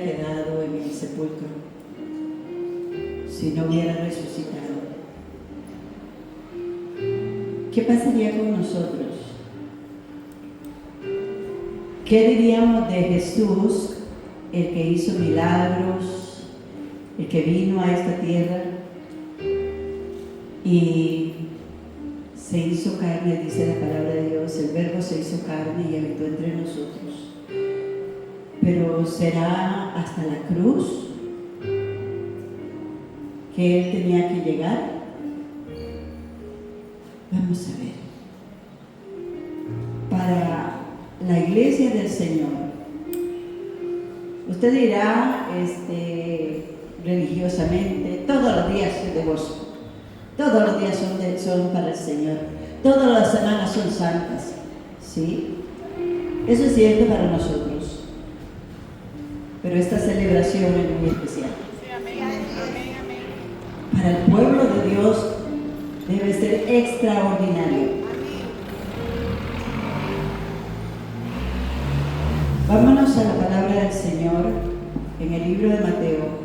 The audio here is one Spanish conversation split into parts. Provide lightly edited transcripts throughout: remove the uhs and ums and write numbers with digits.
quedado en el sepulcro si no hubiera resucitado? ¿Qué pasaría con nosotros? ¿Qué diríamos de Jesús, el que hizo milagros, el que vino a esta tierra y se hizo carne, dice la palabra de Dios, el Verbo se hizo carne y habitó entre nosotros? Pero será hasta la cruz que Él tenía que llegar. Vamos a ver. Para la iglesia del Señor, usted dirá religiosamente, todos los días es de gozo, todos los días son para el Señor, todas las semanas son santas, ¿sí? Eso es cierto para nosotros, pero esta celebración es muy especial. Para el pueblo de Dios debe ser extraordinario. Vámonos a la palabra del Señor en el libro de Mateo.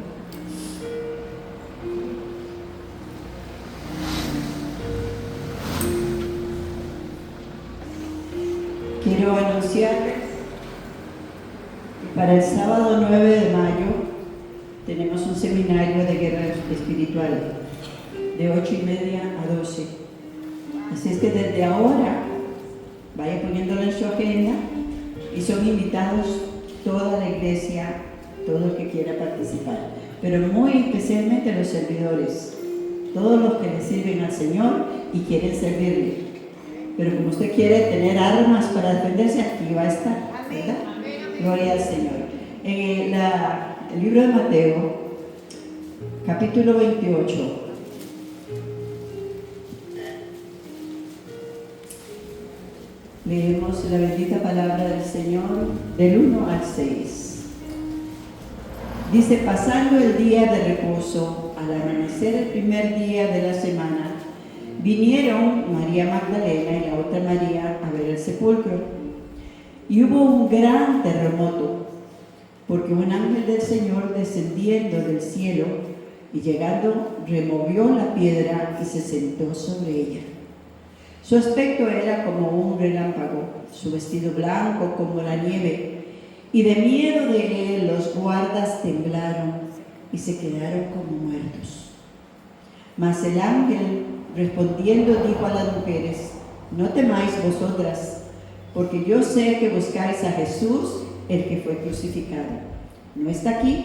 Quiero anunciarles que para el sábado 9 de mayo tenemos un seminario de guerra espiritual de 8:30 a 12. Así es que desde ahora vaya poniéndolo en su agenda y son invitados toda la iglesia, todo el que quiera participar, pero muy especialmente los servidores, todos los que le sirven al Señor y quieren servirle. Pero como usted quiere tener armas para defenderse, aquí va a estar, ¿verdad? Gloria al Señor. En el libro de Mateo, capítulo 28. Leemos la bendita palabra del Señor del 1 al 6. Dice: pasando el día de reposo, al amanecer el primer día de la semana, vinieron María Magdalena y la otra María a ver el sepulcro. Y hubo un gran terremoto, porque un ángel del Señor descendiendo del cielo y llegando removió la piedra y se sentó sobre ella. Su aspecto era como un relámpago, su vestido blanco como la nieve, y de miedo de él los guardas temblaron y se quedaron como muertos. Mas el ángel respondiendo dijo a las mujeres: no temáis vosotras, porque yo sé que buscáis a Jesús, el que fue crucificado. No está aquí,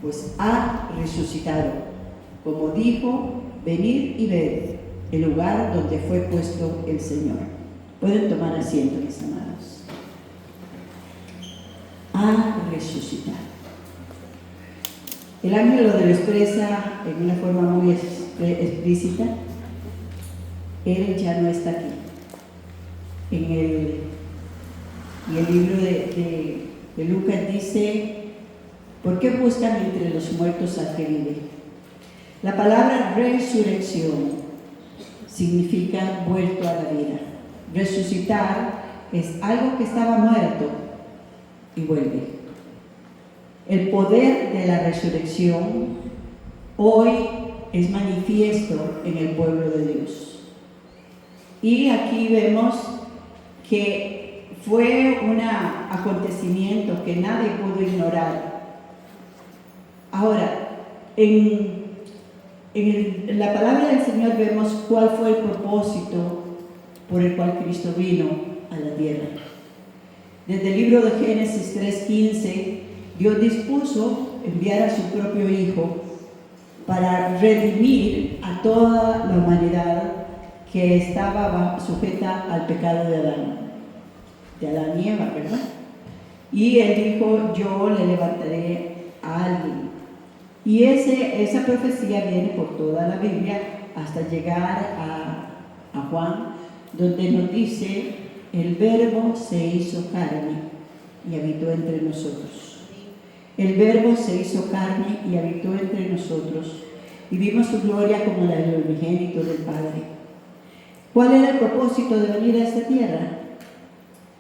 pues ha resucitado. Como dijo, venid y ved el lugar donde fue puesto el Señor. Pueden tomar asiento, mis amados. Ha resucitado. El ángel lo expresa en una forma muy explícita. Él ya no está aquí. En el libro de Lucas dice: ¿por qué buscan entre los muertos al que vive? La palabra resurrección significa vuelto a la vida. Resucitar es algo que estaba muerto y vuelve. El poder de la resurrección hoy es manifiesto en el pueblo de Dios. Y aquí vemos que fue un acontecimiento que nadie pudo ignorar. Ahora, en la palabra del Señor vemos cuál fue el propósito por el cual Cristo vino a la tierra. Desde el libro de Génesis 3:15, Dios dispuso enviar a su propio Hijo para redimir a toda la humanidad que estaba sujeta al pecado de Adán y Eva, ¿verdad? Y Él dijo: yo le levantaré a alguien. Y esa profecía viene por toda la Biblia hasta llegar a Juan, donde nos dice: el Verbo se hizo carne y habitó entre nosotros. El Verbo se hizo carne y habitó entre nosotros, y vimos su gloria como la del unigénito del Padre. ¿Cuál era el propósito de venir a esta tierra?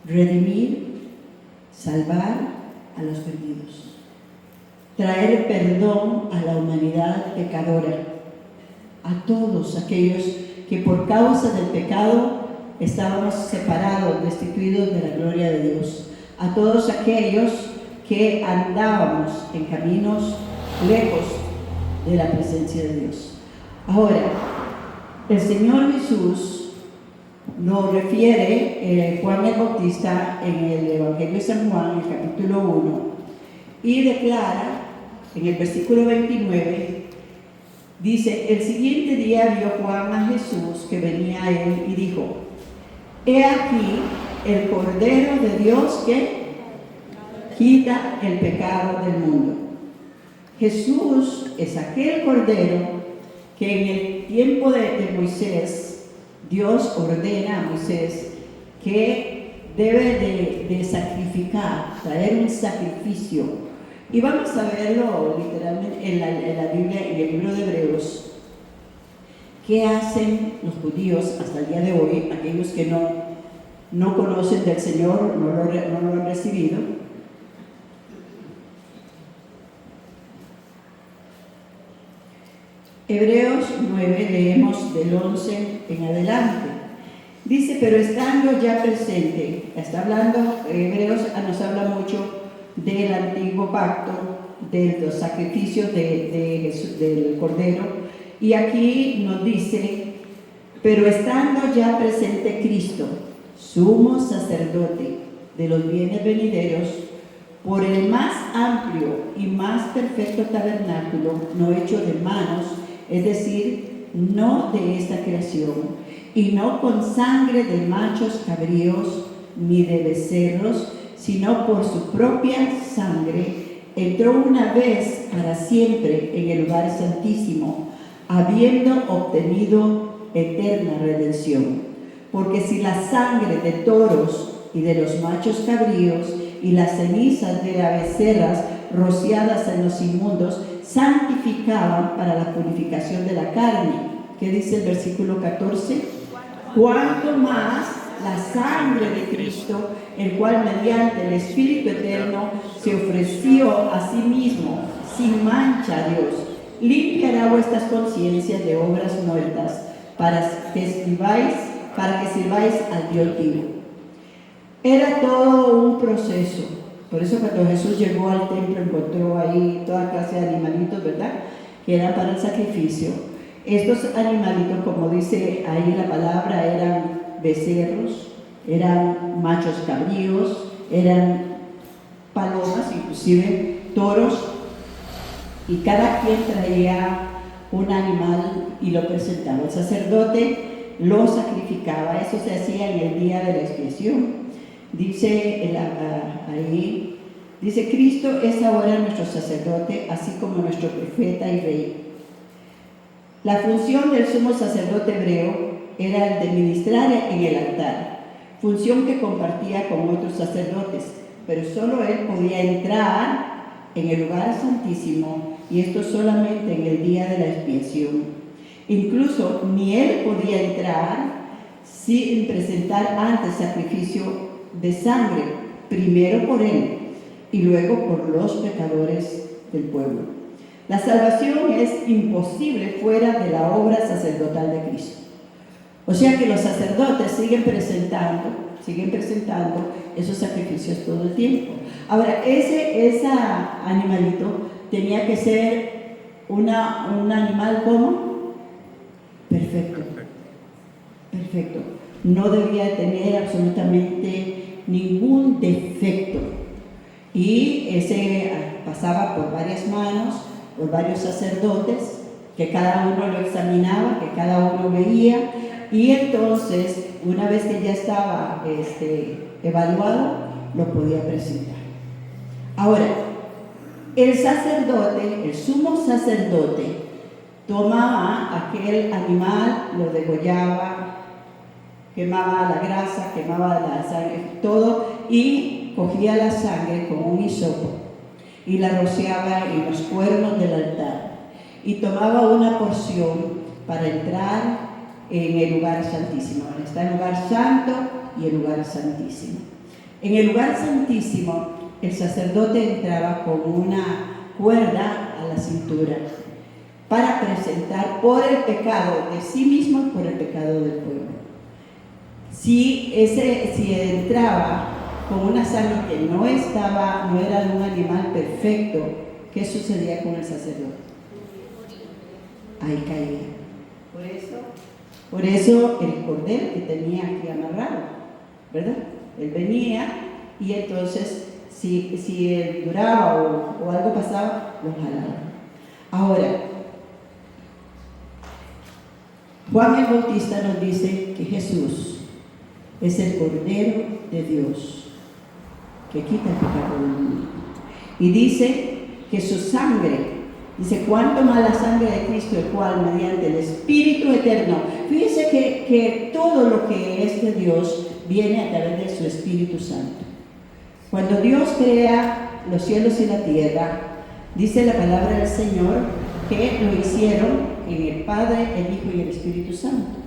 Redimir, salvar a los perdidos. traer perdón a la humanidad pecadora, a todos aquellos que por causa del pecado estábamos separados, destituidos de la gloria de Dios, a todos aquellos que andábamos en caminos lejos de la presencia de Dios. Ahora, el Señor Jesús nos refiere Juan el Bautista en el Evangelio de San Juan, en el capítulo 1, y declara en el versículo 29, dice: el siguiente día vio Juan a Jesús que venía a él y dijo: he aquí el Cordero de Dios que quita el pecado del mundo. Jesús es aquel Cordero que en el tiempo de Moisés, Dios ordena a Moisés que debe de sacrificar, traer un sacrificio. Y vamos a verlo literalmente en la Biblia, en el libro de Hebreos. ¿Qué hacen los judíos hasta el día de hoy, aquellos que no conocen del Señor, no lo han recibido? Hebreos 9, leemos del 11 en adelante. Dice: pero estando ya presente, está hablando, Hebreos nos habla mucho del antiguo pacto, de los sacrificios del Cordero, y aquí nos dice: pero estando ya presente Cristo, sumo sacerdote de los bienes venideros, por el más amplio y más perfecto tabernáculo, no hecho de manos, es decir, no de esta creación, y no con sangre de machos cabríos ni de becerros, sino por su propia sangre, entró una vez para siempre en el lugar santísimo, habiendo obtenido eterna redención. Porque si la sangre de toros y de los machos cabríos y las cenizas de las becerras rociadas en los inmundos santificaban para la purificación de la carne, ¿qué dice el versículo 14? Cuanto más la sangre de Cristo, el cual mediante el Espíritu Eterno se ofreció a sí mismo sin mancha a Dios, limpiará vuestras conciencias de obras muertas para que sirváis al Dios vivo. Era todo un proceso. Por eso cuando Jesús llegó al templo encontró ahí toda clase de animalitos, ¿verdad?, que eran para el sacrificio. Estos animalitos, como dice ahí la palabra, eran becerros, eran machos cabríos, eran palomas, inclusive toros, y cada quien traía un animal y lo presentaba. El sacerdote lo sacrificaba. Eso se hacía en el día de la expiación. Dice ahí, dice: Cristo es ahora nuestro sacerdote, así como nuestro profeta y rey. La función del sumo sacerdote hebreo era el de ministrar en el altar, función que compartía con otros sacerdotes, pero solo él podía entrar en el lugar santísimo, y esto solamente en el día de la expiación. Incluso ni él podía entrar sin presentar antes sacrificio de sangre, primero por él y luego por los pecadores del pueblo. La salvación es imposible fuera de la obra sacerdotal de Cristo. O sea que los sacerdotes siguen presentando esos sacrificios todo el tiempo. Ahora, ese animalito tenía que ser un animal como perfecto. No debía tener absolutamente ningún defecto, y ese pasaba por varias manos, por varios sacerdotes, que cada uno lo examinaba, que cada uno veía, y entonces una vez que ya estaba evaluado, lo podía presentar. Ahora, el sacerdote, el sumo sacerdote, tomaba aquel animal, lo degollaba, quemaba la grasa, quemaba la sangre, todo, y cogía la sangre con un hisopo y la rociaba en los cuernos del altar, y tomaba una porción para entrar en el lugar santísimo. Está el lugar santo y el lugar santísimo. En el lugar santísimo, el sacerdote entraba con una cuerda a la cintura para presentar por el pecado de sí mismo y por el pecado del pueblo. Si entraba con una sangre que no era de un animal perfecto, ¿qué sucedía con el sacerdote? Ahí caía. Por eso el cordero que tenía aquí amarrado, ¿verdad? Él venía y entonces si él duraba o algo pasaba, lo jalaba. Ahora, Juan el Bautista nos dice que Jesús es el Cordero de Dios que quita el pecado del mundo. Y dice que su sangre, dice, cuánto más la sangre de Cristo, el cual mediante el Espíritu eterno. Fíjense que todo lo que es de Dios viene a través de su Espíritu Santo. Cuando Dios crea los cielos y la tierra, dice la palabra del Señor que lo hicieron en el Padre, el Hijo y el Espíritu Santo,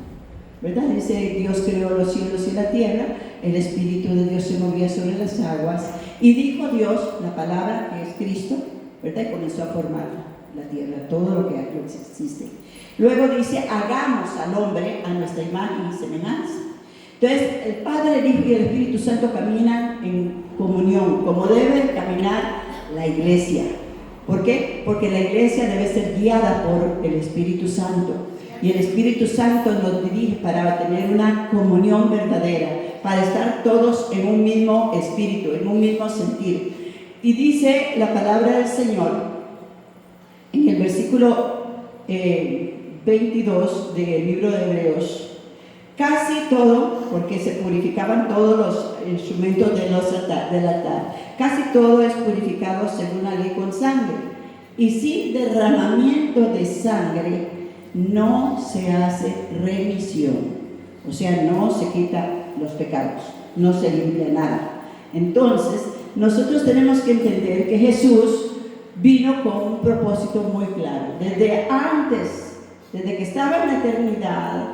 ¿verdad? Dice, Dios creó los cielos y la tierra, el Espíritu de Dios se movía sobre las aguas, y dijo Dios, la palabra que es Cristo, ¿verdad? Y comenzó a formar la tierra, todo lo que existe. Luego dice, hagamos al hombre a nuestra imagen y semejanza. Entonces, el Padre, el Hijo y el Espíritu Santo caminan en comunión, como debe caminar la iglesia. ¿Por qué? Porque la iglesia debe ser guiada por el Espíritu Santo. Y el Espíritu Santo nos dirige para tener una comunión verdadera, para estar todos en un mismo espíritu, en un mismo sentir. Y dice la palabra del Señor en el versículo 22 del libro de Hebreos, casi todo, porque se purificaban todos los instrumentos del altar, casi todo es purificado según la ley con sangre, y sin derramamiento de sangre no se hace remisión, o sea, no se quita los pecados, no se limpia nada. Entonces, nosotros tenemos que entender que Jesús vino con un propósito muy claro, desde antes, desde que estaba en la eternidad,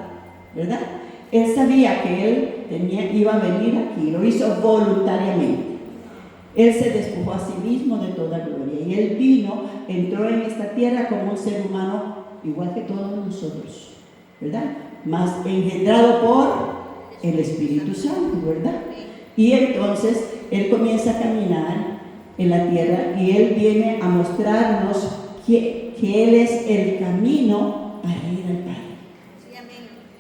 ¿verdad? Él sabía que Él iba a venir aquí, lo hizo voluntariamente. Él se despojó a sí mismo de toda gloria y Él vino, entró en esta tierra como un ser humano igual que todos nosotros, ¿verdad? Más engendrado por el Espíritu Santo, ¿verdad? Y entonces Él comienza a caminar en la tierra y Él viene a mostrarnos que Él es el camino para ir al Padre.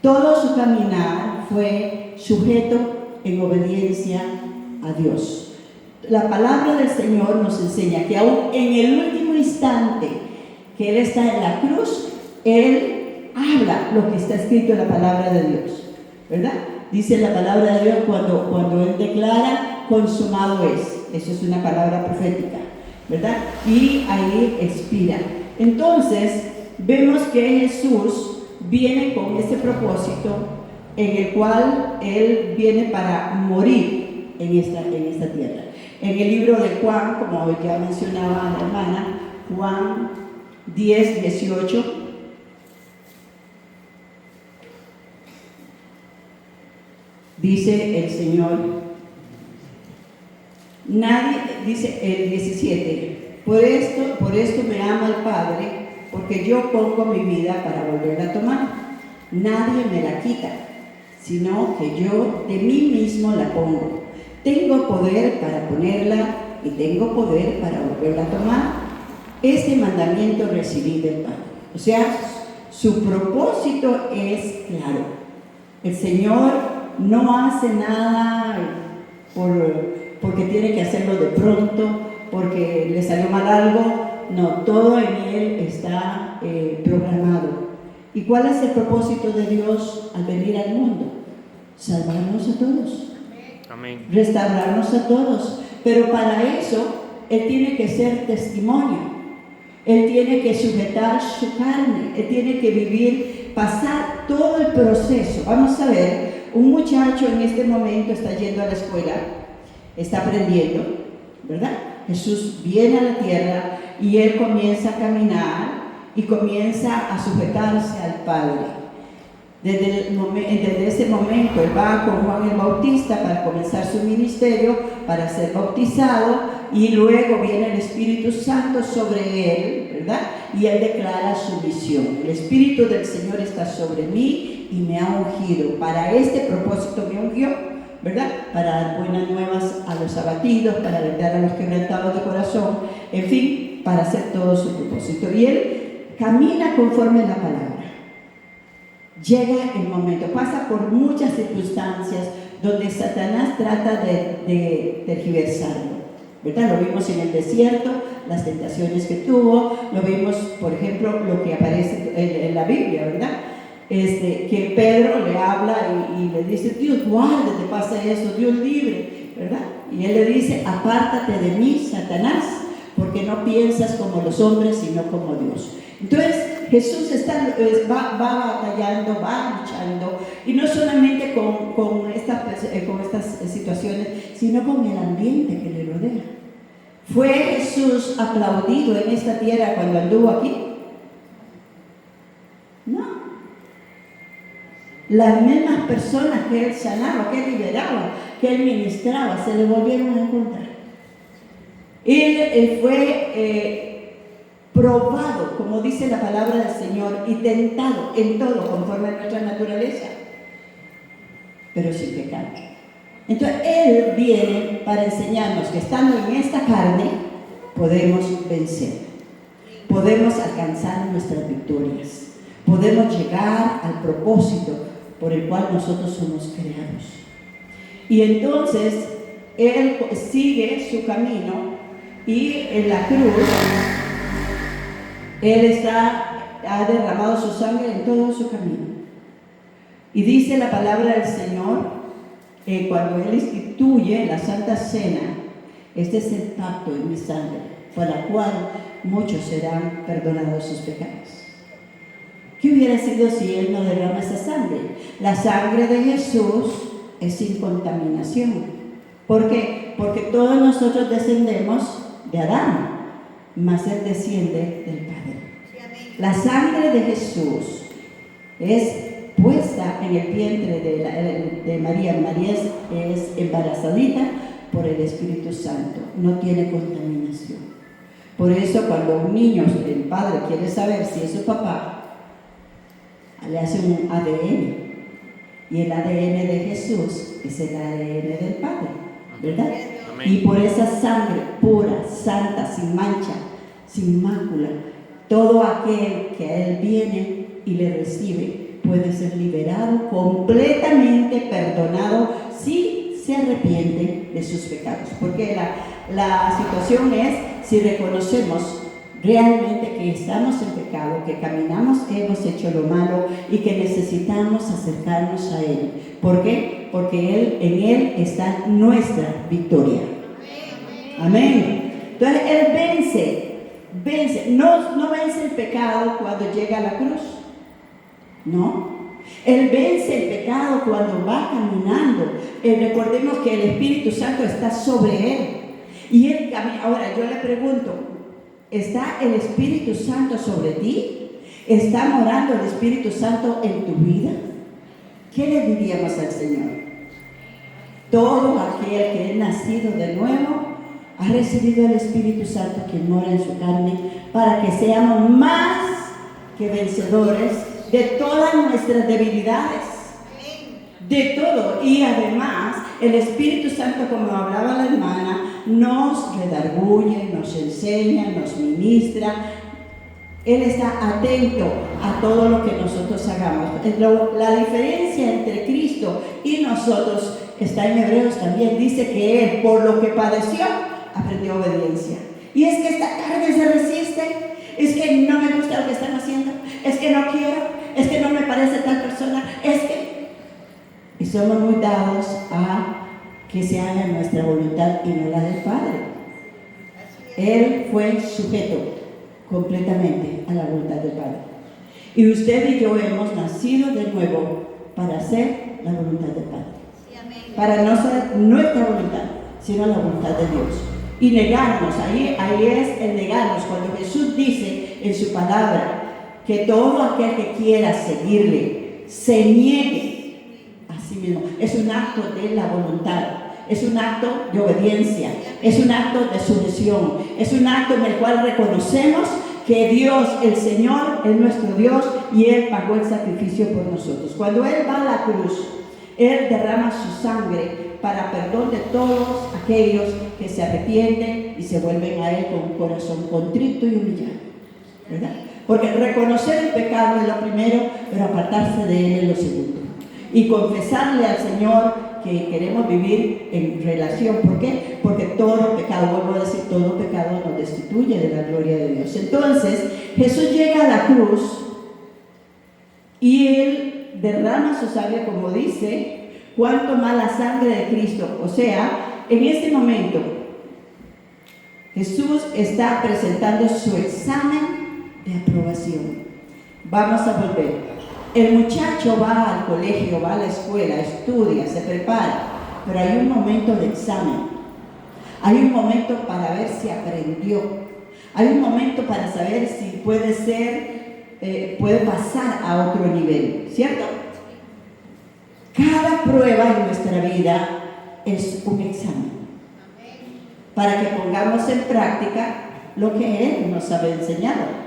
Todo su caminar fue sujeto en obediencia a Dios. La palabra del Señor nos enseña que aún en el último instante que Él está en la cruz, Él habla lo que está escrito en la palabra de Dios, ¿verdad? Dice la palabra de Dios cuando Él declara, consumado es. Eso es una palabra profética, ¿verdad? Y ahí expira. Entonces, vemos que Jesús viene con este propósito en el cual Él viene para morir en esta tierra. En el libro de Juan, como ya mencionaba la hermana, Juan 10, 18, dice el Señor, nadie, dice el 17, por esto me ama el Padre, porque yo pongo mi vida para volverla a tomar. Nadie me la quita, sino que yo de mí mismo la pongo. Tengo poder para ponerla y tengo poder para volverla a tomar. Este mandamiento recibí del Padre. O sea, su propósito es claro. El Señor no hace nada porque tiene que hacerlo de pronto, porque le salió mal algo. No, todo en Él está programado. ¿Y cuál es el propósito de Dios al venir al mundo? Salvarnos a todos. Amén. Restaurarnos a todos. Pero para eso, Él tiene que ser testimonio. Él tiene que sujetar su carne. Él tiene que vivir, pasar todo el proceso. Vamos a ver, un muchacho en este momento está yendo a la escuela, está aprendiendo, ¿verdad? Jesús viene a la tierra y Él comienza a caminar y comienza a sujetarse al Padre. Desde ese momento Él va con Juan el Bautista para comenzar su ministerio, para ser bautizado, Y luego viene el Espíritu Santo sobre él, ¿verdad? Y él declara su misión. El Espíritu del Señor está sobre mí y me ha ungido. Para este propósito me ungió, ¿verdad? Para dar buenas nuevas a los abatidos, para alentar a los quebrantados de corazón, en fin, para hacer todo su propósito. Y él camina conforme a la palabra. Llega el momento, pasa por muchas circunstancias donde Satanás trata de tergiversarlo, ¿verdad? Lo vimos en el desierto, las tentaciones que tuvo, lo vimos, por ejemplo, lo que aparece en la Biblia, ¿verdad? Que Pedro le habla y le dice, Dios guarde, te pasa eso, Dios libre, ¿verdad? Y él le dice, apártate de mí, Satanás, porque no piensas como los hombres, sino como Dios. Entonces, Jesús va batallando, va luchando, y no solamente con estas situaciones, sino con el ambiente que le rodea. ¿Fue Jesús aplaudido en esta tierra cuando anduvo aquí? No. Las mismas personas que él sanaba, que él liberaba, que él ministraba, se le volvieron a encontrar. Él fue probado, como dice la palabra del Señor, y tentado en todo conforme a nuestra naturaleza, pero sin pecado. Entonces Él viene para enseñarnos que estando en esta carne podemos vencer, podemos alcanzar nuestras victorias, podemos llegar al propósito por el cual nosotros somos creados. Y entonces Él sigue su camino, y en la cruz Él ha derramado su sangre en todo su camino. Y dice la palabra del Señor, cuando Él instituye la Santa Cena, este es el pacto en mi sangre, por la cual muchos serán perdonados sus pecados. ¿Qué hubiera sido si Él no derrama esa sangre? La sangre de Jesús es sin contaminación. ¿Por qué? Porque todos nosotros descendemos de Adán, mas Él desciende del Padre. La sangre de Jesús es puesta en el vientre de María. María es embarazadita por el Espíritu Santo, no tiene contaminación. Por eso cuando un niño, el padre quiere saber si es su papá, le hace un ADN, y el ADN de Jesús es el ADN del Padre, ¿verdad? Y por esa sangre pura, santa, sin mancha, sin mácula, todo aquel que a Él viene y le recibe puede ser liberado, completamente perdonado, si se arrepiente de sus pecados. Porque la situación es si reconocemos realmente que estamos en pecado, que caminamos, hemos hecho lo malo y que necesitamos acercarnos a Él. ¿Por qué? Porque en Él está nuestra victoria. Amén. Entonces Él vence. No vence el pecado cuando llega a la cruz. No. Él vence el pecado cuando va caminando. Recordemos que el Espíritu Santo está sobre Él. Y Él camina. Ahora yo le pregunto, ¿está el Espíritu Santo sobre ti? ¿Está morando el Espíritu Santo en tu vida? ¿Qué le diríamos al Señor? Todo aquel que es nacido de nuevo ha recibido el Espíritu Santo que mora en su carne, para que seamos más que vencedores de todas nuestras debilidades, de todo. Y además el Espíritu Santo, como hablaba la hermana, nos redarguye, nos enseña, nos ministra. Él está atento a todo lo que nosotros hagamos. La diferencia entre Cristo y nosotros está en Hebreos también. Dice que Él, por lo que padeció, aprendió obediencia. Y es que esta carne se resiste. Es que no me gusta lo que están haciendo. Es que no quiero. Es que no me parece tal persona. Y somos muy dados a que se haga nuestra voluntad y no la del Padre. Él fue sujeto completamente a la voluntad del Padre. Y usted y yo hemos nacido de nuevo para hacer la voluntad del Padre. Para no ser nuestra voluntad, sino la voluntad de Dios. Y negarnos, ahí es el negarnos. Cuando Jesús dice en su palabra que todo aquel que quiera seguirle se niegue a sí mismo. Es un acto de la voluntad, es un acto de obediencia. Es un acto de sujeción, es un acto en el cual reconocemos que Dios, el Señor, es nuestro Dios y Él pagó el sacrificio por nosotros. Cuando Él va a la cruz, Él derrama su sangre para perdón de todos aquellos que se arrepienten y se vuelven a Él con un corazón contrito y humillado, ¿verdad? Porque reconocer el pecado es lo primero, pero apartarse de Él es lo segundo. Y confesarle al Señor que queremos vivir en relación. ¿Por qué? Porque todo pecado, vuelvo a decir, todo pecado nos destituye de la gloria de Dios. Entonces, Jesús llega a la cruz y Él derrama su sangre, como dice, cuánto más la sangre de Cristo. O sea, en este momento, Jesús está presentando su examen de aprobación. Vamos a volver. El muchacho va al colegio, va a la escuela, estudia, se prepara, pero hay un momento de examen. Hay un momento para ver si aprendió. Hay un momento para saber si puede pasar a otro nivel, ¿cierto? Cada prueba en nuestra vida es un examen para que pongamos en práctica lo que Él nos ha enseñado.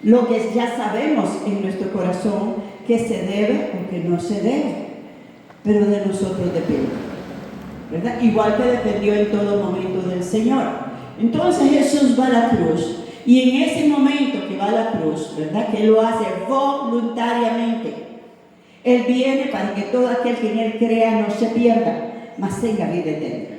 Lo que ya sabemos en nuestro corazón que se debe o que no se debe, pero de nosotros depende, ¿verdad? Igual que dependió en todo momento del Señor. Entonces Jesús va a la cruz y en ese momento que va a la cruz, ¿verdad? Que Él lo hace voluntariamente. Él viene para que todo aquel que en Él crea no se pierda, mas tenga vida eterna.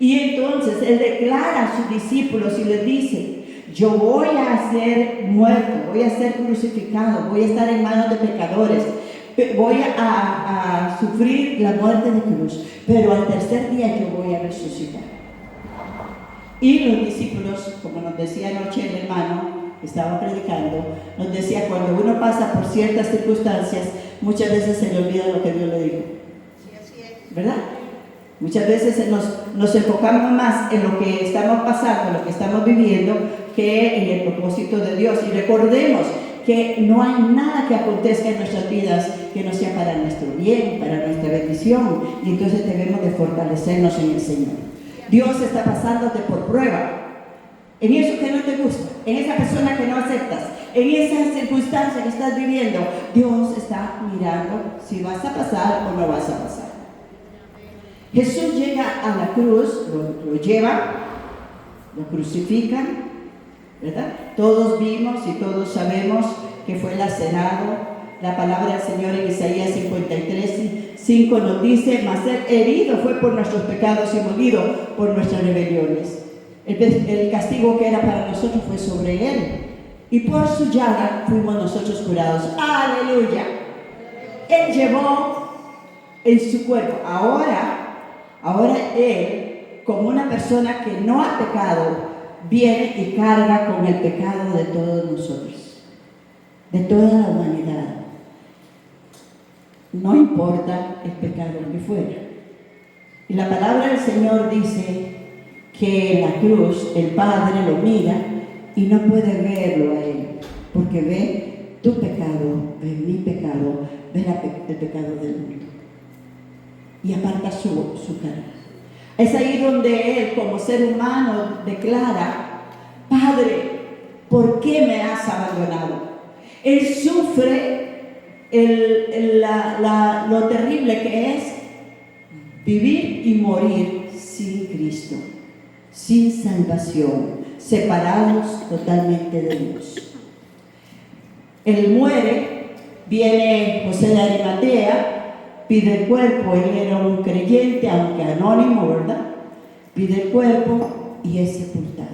Y entonces Él declara a sus discípulos y les dice: yo voy a ser muerto, voy a ser crucificado, voy a estar en manos de pecadores, voy a sufrir la muerte de cruz, pero al tercer día yo voy a resucitar. Y los discípulos, como nos decía anoche el hermano que estaba predicando, nos decía, cuando uno pasa por ciertas circunstancias, muchas veces se le olvida lo que Dios le dijo, ¿verdad? Muchas veces nos enfocamos más en lo que estamos pasando, en lo que estamos viviendo, que en el propósito de Dios. Y recordemos que no hay nada que acontezca en nuestras vidas que no sea para nuestro bien, para nuestra bendición. Y entonces debemos de fortalecernos en el Señor. Dios está pasándote por prueba. En eso que no te gusta, en esa persona que no aceptas, en esa circunstancia que estás viviendo, Dios está mirando si vas a pasar o no vas a pasar. Jesús llega a la cruz, lo llevan, lo crucifican, ¿verdad? Todos vimos y todos sabemos que fue lacerado. La palabra del Señor en Isaías 53:5 nos dice: mas Él herido fue por nuestros pecados y molido por nuestras rebeliones. El castigo que era para nosotros fue sobre Él, y por su llaga fuimos nosotros curados. ¡Aleluya! Él llevó en su cuerpo. Ahora Él, como una persona que no ha pecado, viene y carga con el pecado de todos nosotros, de toda la humanidad. No importa el pecado que fuera. Y la palabra del Señor dice que en la cruz el Padre lo mira y no puede verlo a Él, porque ve tu pecado, ve mi pecado, ve el pecado del mundo. Y aparta su cara. Es ahí donde Él, como ser humano, declara: Padre, ¿por qué me has abandonado? Él sufre lo terrible que es vivir y morir sin Cristo, sin salvación, separados totalmente de Dios. Él muere, viene José de Arimatea, pide el cuerpo. Él era un creyente, aunque anónimo, ¿verdad? Pide el cuerpo y es sepultado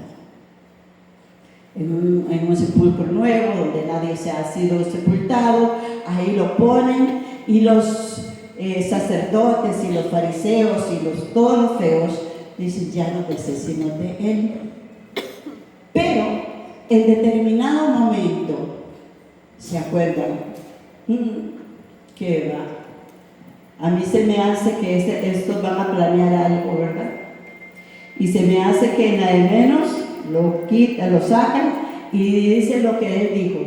en un sepulcro nuevo donde nadie se ha sido sepultado. Ahí lo ponen y los sacerdotes y los fariseos y todos los feos dicen: ya no desecimos de Él. Pero en determinado momento se acuerdan: ¿qué va? A mí se me hace que estos van a planear algo, ¿verdad? Y se me hace que en la de menos lo quitan, lo sacan y dice lo que Él dijo: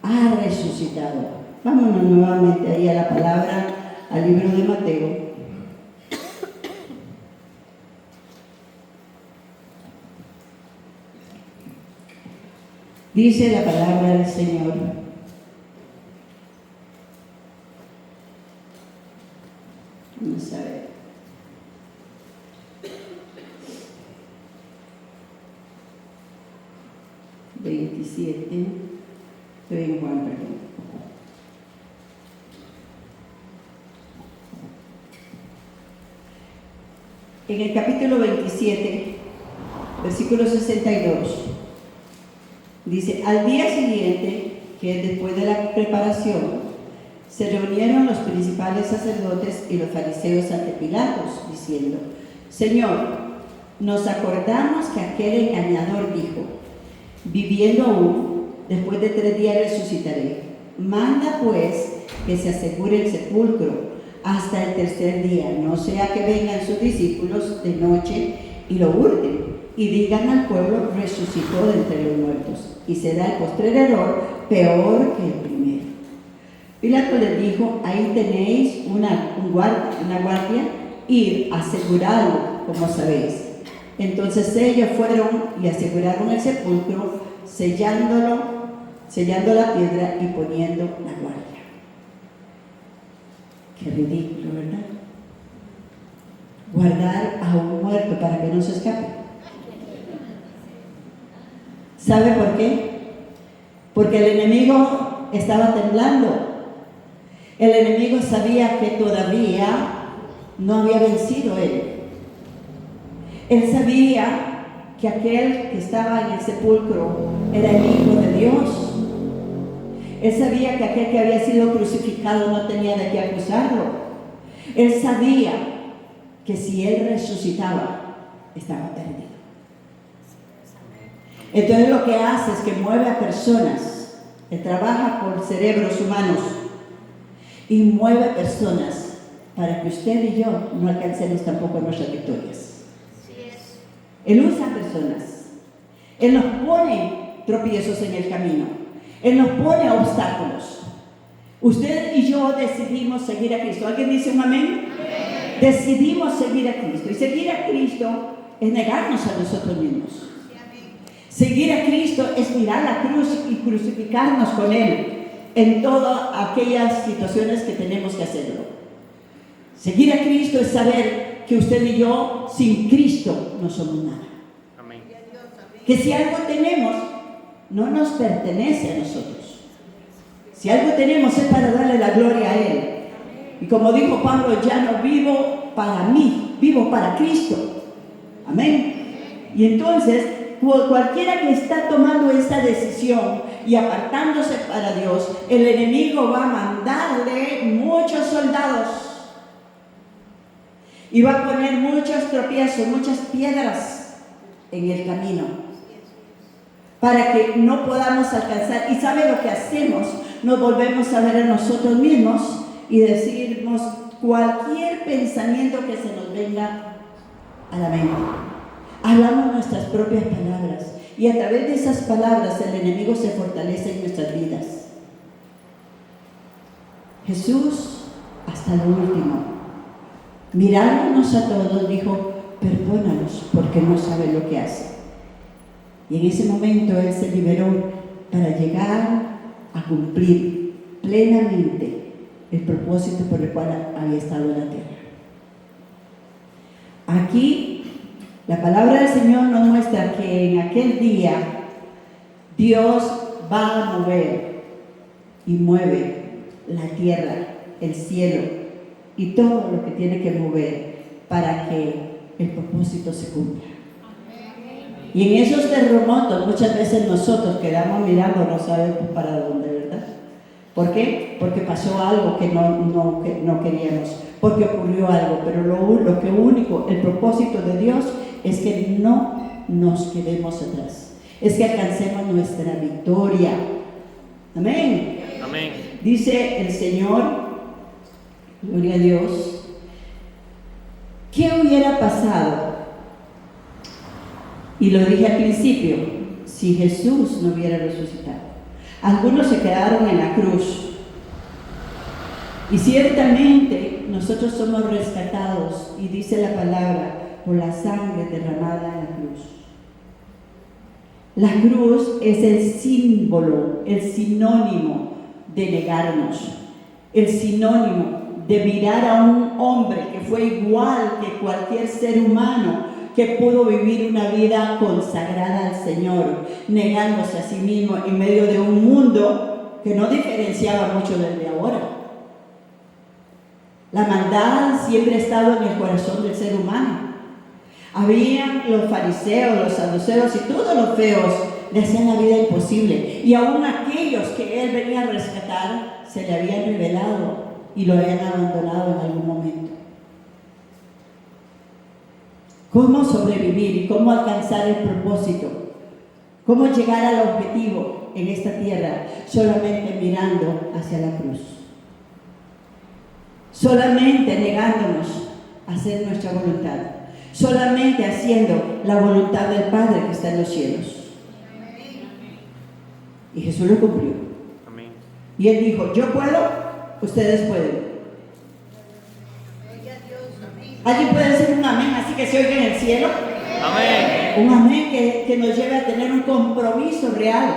ha resucitado. Vámonos nuevamente ahí a la palabra, al libro de Mateo. Dice la palabra del Señor. Vamos a ver. Estoy en Juan, perdón. En el capítulo 27, versículo 62, dice: al día siguiente, que es después de la preparación, se reunieron los principales sacerdotes y los fariseos ante Pilatos, diciendo: Señor, nos acordamos que aquel engañador dijo: viviendo aún, después de 3 días resucitaré. Manda pues que se asegure el sepulcro hasta el 3er día, no sea que vengan sus discípulos de noche y lo hurten y digan al pueblo: resucitó de entre los muertos, y será el postrer error peor que el primero. Pilato les dijo: ahí tenéis una guardia, id, aseguradlo, como sabéis. Entonces ellos fueron y aseguraron el sepulcro, sellando la piedra y poniendo la guardia. Qué ridículo, ¿verdad? Guardar a un muerto para que no se escape. ¿Sabe por qué? Porque el enemigo estaba temblando. El enemigo sabía que todavía no había vencido él. Él sabía que aquel que estaba en el sepulcro era el Hijo de Dios. Él sabía que aquel que había sido crucificado no tenía de qué acusarlo. Él sabía que si él resucitaba, estaba perdido. Entonces lo que hace es que mueve a personas. Él trabaja por cerebros humanos y mueve a personas para que usted y yo no alcancemos tampoco nuestras victorias. Él usa personas. Él nos pone tropiezos en el camino. Él nos pone obstáculos. Usted y yo decidimos seguir a Cristo. ¿Alguien dice un amén? Amén. Decidimos seguir a Cristo. Y seguir a Cristo es negarnos a nosotros mismos. Seguir a Cristo es mirar la cruz y crucificarnos con Él en todas aquellas situaciones que tenemos que hacerlo. Seguir a Cristo es saber que usted y yo sin Cristo no somos nada. Amén. Que si algo tenemos, no nos pertenece a nosotros. Si algo tenemos es para darle la gloria a Él. Y como dijo Pablo, ya no vivo para mí, vivo para Cristo. Amén. Y entonces, cualquiera que está tomando esta decisión y apartándose para Dios, el enemigo va a mandarle muchos soldados. Y va a poner muchos tropiezos, muchas piedras en el camino, para que no podamos alcanzar. ¿Y sabe lo que hacemos? Nos volvemos a ver a nosotros mismos y decimos cualquier pensamiento que se nos venga a la mente. Hablamos nuestras propias palabras y a través de esas palabras el enemigo se fortalece en nuestras vidas. Jesús, hasta lo último, mirándonos a todos, dijo: perdónalos porque no saben lo que hacen. Y en ese momento Él se liberó para llegar a cumplir plenamente el propósito por el cual había estado en la tierra. Aquí la palabra del Señor nos muestra que en aquel día Dios va a mover y mueve la tierra, el cielo y todo lo que tiene que mover para que el propósito se cumpla. Y en esos terremotos muchas veces nosotros quedamos mirando, no sabemos para dónde, ¿verdad? ¿Por qué? Porque pasó algo que no queríamos, porque ocurrió algo, pero lo que único, el propósito de Dios es que no nos quedemos atrás, es que alcancemos nuestra victoria. Amén. Amén. Dice el Señor, gloria a Dios, ¿qué hubiera pasado? Y lo dije al principio, si Jesús no hubiera resucitado. Algunos se quedaron en la cruz. Y ciertamente nosotros somos rescatados, y dice la palabra, por la sangre derramada en la cruz. La cruz es el símbolo, el sinónimo de negarnos, el sinónimo de mirar a un hombre que fue igual que cualquier ser humano, que pudo vivir una vida consagrada al Señor, negándose a sí mismo en medio de un mundo que no diferenciaba mucho del de ahora. La maldad siempre ha estado en el corazón del ser humano. Habían los fariseos, los saduceos y todos los feos le hacían la vida imposible. Y aún aquellos que él venía a rescatar se le habían revelado y lo habían abandonado en algún momento. ¿Cómo sobrevivir y cómo alcanzar el propósito? ¿Cómo llegar al objetivo en esta tierra? Solamente mirando hacia la cruz. Solamente negándonos a hacer nuestra voluntad. Solamente haciendo la voluntad del Padre que está en los cielos. Y Jesús lo cumplió. Amén. Y Él dijo, yo puedo, ustedes pueden. ¿Alguien puede decir un amén así que se oiga en el cielo? Amén. Un amén que nos lleve a tener un compromiso real.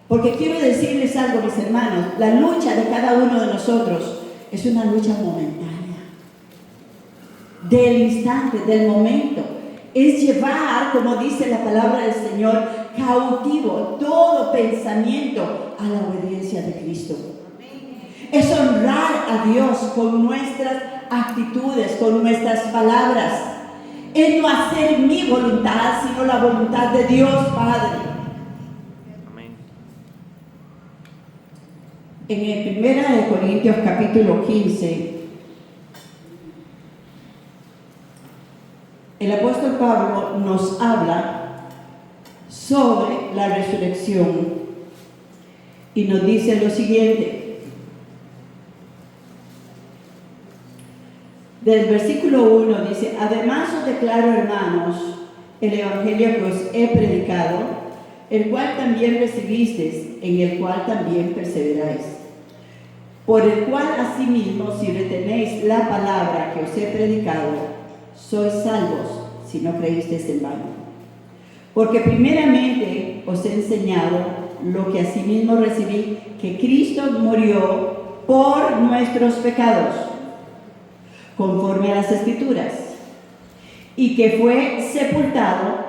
Porque quiero decirles algo, mis hermanos, la lucha de cada uno de nosotros es una lucha momentánea. Del instante, del momento. Es llevar, como dice la palabra del Señor, cautivo todo pensamiento a la obediencia de Cristo. Es honrar a Dios con nuestras actitudes, con nuestras palabras. Es no hacer mi voluntad, sino la voluntad de Dios Padre. Amén. En el 1 Corintios capítulo 15, el apóstol Pablo nos habla sobre la resurrección y nos dice lo siguiente. Del versículo 1 dice, además os declaro, hermanos, el evangelio que os he predicado, el cual también recibisteis, en el cual también perseveráis, por el cual asimismo, si retenéis la palabra que os he predicado, sois salvos, si no creísteis en vano. Porque primeramente os he enseñado lo que asimismo recibí, que Cristo murió por nuestros pecados, conforme a las Escrituras, y que fue sepultado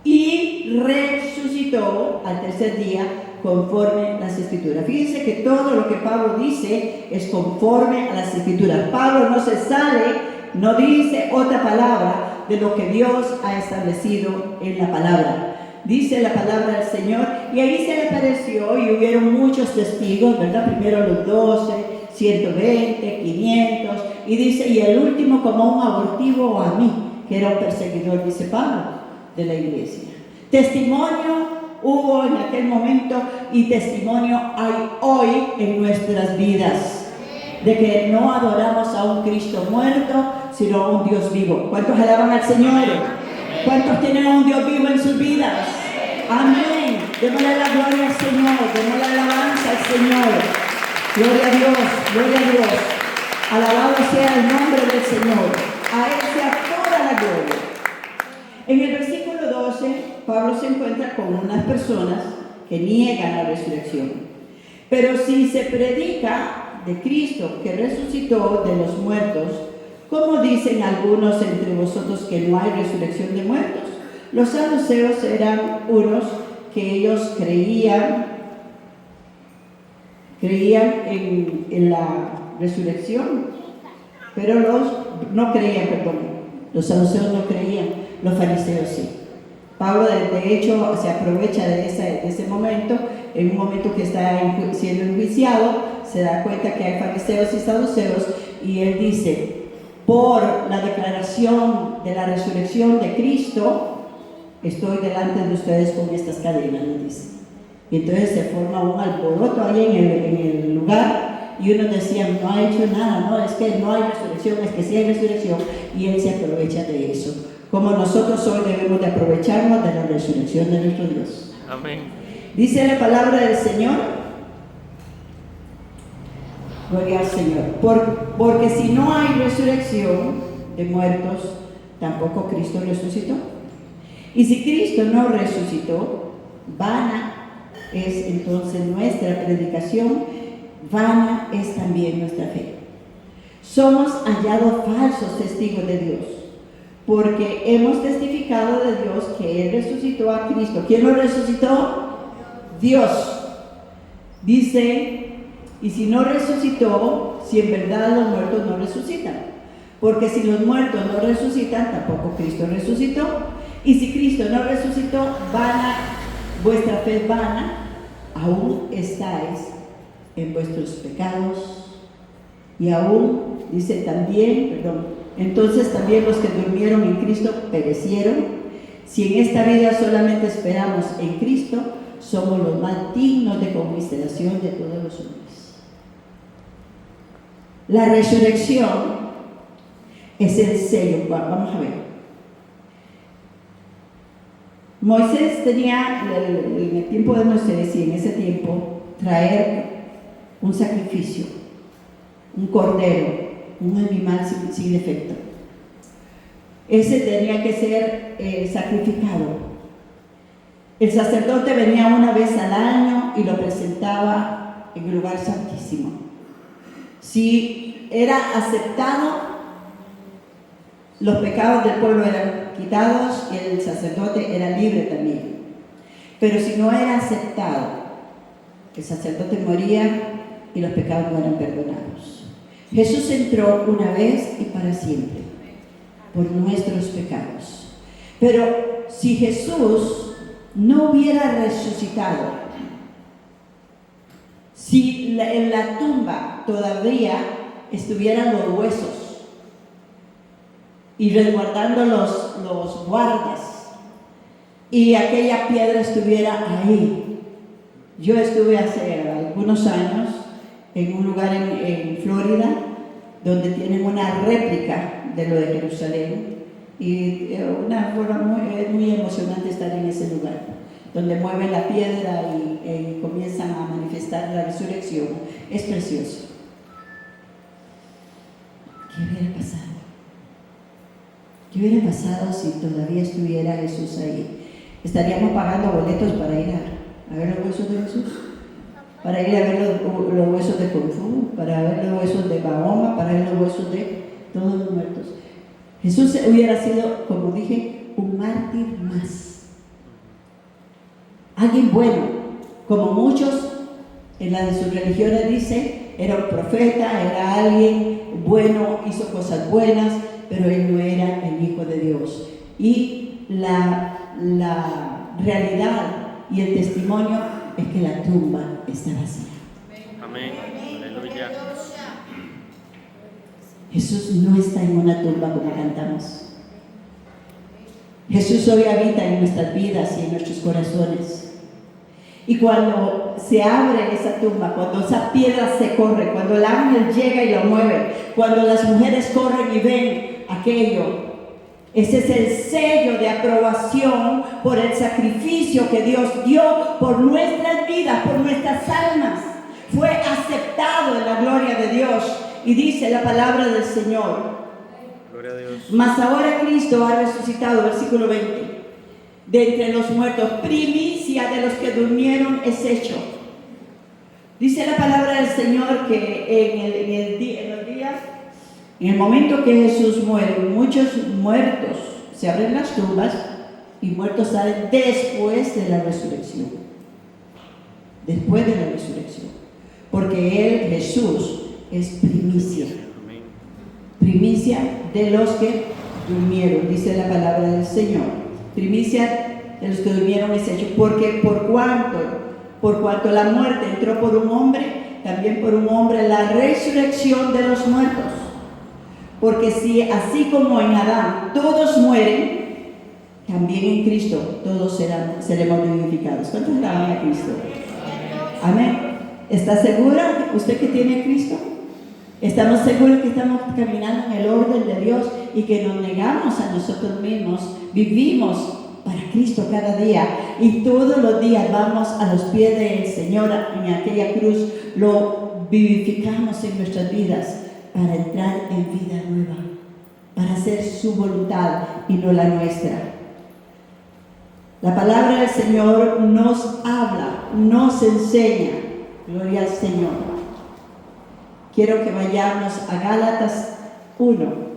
y resucitó al tercer día, conforme a las Escrituras. Fíjense que todo lo que Pablo dice es conforme a las Escrituras. Pablo no se sale, no dice otra palabra de lo que Dios ha establecido en la palabra. Dice la palabra del Señor, y ahí se le apareció y hubieron muchos testigos, ¿verdad? Primero los 12, 120, 500, y dice, y el último como un abortivo a mí, que era un perseguidor, dice Pablo, de la iglesia. Testimonio hubo en aquel momento y testimonio hay hoy en nuestras vidas, de que no adoramos a un Cristo muerto, sino a un Dios vivo. ¿Cuántos alaban al Señor? ¿Cuántos tienen a un Dios vivo en sus vidas? Amén. Démosle la gloria al Señor, démosle la alabanza al Señor. Gloria a Dios, gloria a Dios. Alabado sea el nombre del Señor. A Él sea toda la gloria. En el versículo 12, Pablo se encuentra con unas personas que niegan la resurrección. Pero si se predica de Cristo que resucitó de los muertos, ¿cómo dicen algunos entre vosotros que no hay resurrección de muertos? Los saduceos eran unos que ellos creían en la resurrección, pero los saduceos no creían, los fariseos sí. Pablo de hecho se aprovecha de ese momento, en un momento que está siendo enjuiciado, se da cuenta que hay fariseos y saduceos, y él dice, por la declaración de la resurrección de Cristo, estoy delante de ustedes con estas cadenas, les dice. Y entonces se forma un alboroto ahí en el lugar, y unos decían, no ha hecho nada, no, es que no hay resurrección, es que sí hay resurrección, y él se aprovecha de eso. Como nosotros hoy debemos de aprovecharnos de la resurrección de nuestro Dios. Amén. Dice la palabra del Señor, gloria al Señor, porque si no hay resurrección de muertos, tampoco Cristo resucitó. Y si Cristo no resucitó, vana es entonces nuestra predicación, vana es también nuestra fe. Somos hallados falsos testigos de Dios, porque hemos testificado de Dios que Él resucitó a Cristo. ¿Quién lo resucitó? Dios. Dice, y si no resucitó, si en verdad los muertos no resucitan. Porque si los muertos no resucitan, tampoco Cristo resucitó. Y si Cristo no resucitó, vana, vuestra fe es vana, aún estáis en vuestros pecados. Y aún, dice también, entonces también los que durmieron en Cristo perecieron. Si en esta vida solamente esperamos en Cristo, somos los más dignos de conmiseración de todos los hombres. La resurrección es el sello. Vamos a ver. Moisés tenía, en el tiempo de Moisés y en ese tiempo, traer un sacrificio, un cordero, un animal sin defecto. Ese tenía que ser sacrificado. El sacerdote venía una vez al año y lo presentaba en el lugar santísimo. Si era aceptado, los pecados del pueblo eran quitados y el sacerdote era libre también. Pero si no era aceptado, el sacerdote moría y los pecados no eran perdonados. Jesús entró una vez y para siempre por nuestros pecados. Pero si Jesús no hubiera resucitado, si en la tumba todavía estuvieran los huesos y resguardando los guardas y aquella piedra estuviera ahí. Yo estuve hace algunos años en un lugar en Florida donde tienen una réplica de lo de Jerusalén y una forma muy emocionante estar en ese lugar donde mueven la piedra y comienzan a manifestar la resurrección. Es precioso. ¿Qué hubiera pasado? ¿Qué hubiera pasado si todavía estuviera Jesús ahí? ¿Estaríamos pagando boletos para ir a ver los huesos de Jesús? Para ir a ver los huesos de Kung Fu, para ver los huesos de Mahoma, para ver los huesos de todos los muertos. Jesús hubiera sido, como dije, un mártir más. Alguien bueno, como muchos en la de sus religiones dice, era un profeta, era alguien bueno, hizo cosas buenas, pero él no era el Hijo de Dios. Y la realidad y el testimonio es que la tumba está vacía. Amén. Aleluya. Jesús no está en una tumba como cantamos. Jesús hoy habita en nuestras vidas y en nuestros corazones. Y cuando se abre esa tumba, cuando esa piedra se corre, cuando el ángel llega y lo mueve, cuando las mujeres corren y ven aquello, ese es el sello de aprobación por el sacrificio que Dios dio por nuestras vidas, por nuestras almas. Fue aceptado en la gloria de Dios. Y dice la palabra del Señor. Gloria a Dios. Mas ahora Cristo ha resucitado, versículo 20, de entre los muertos, primicia de los que durmieron es hecho. Dice la palabra del Señor que en el momento que Jesús muere, muchos muertos se abren las tumbas y muertos salen después de la resurrección. Después de la resurrección. Porque Él, Jesús, es primicia. Amén. Primicia de los que durmieron, dice la palabra del Señor. Primicia de los que durmieron es hecho. Porque por cuanto la muerte entró por un hombre, también por un hombre la resurrección de los muertos. Porque si así como en Adán todos mueren, también en Cristo todos seremos vivificados. ¿Cuántos alaban a Cristo? Amén. ¿Está segura usted que tiene a Cristo? ¿Estamos seguros que estamos caminando en el orden de Dios y que nos negamos a nosotros mismos? Vivimos para Cristo cada día y todos los días vamos a los pies del Señor en aquella cruz, lo vivificamos en nuestras vidas para entrar en vida nueva, para hacer su voluntad y no la nuestra. La palabra del Señor nos habla, nos enseña. Gloria al Señor. Quiero que vayamos a Gálatas 1.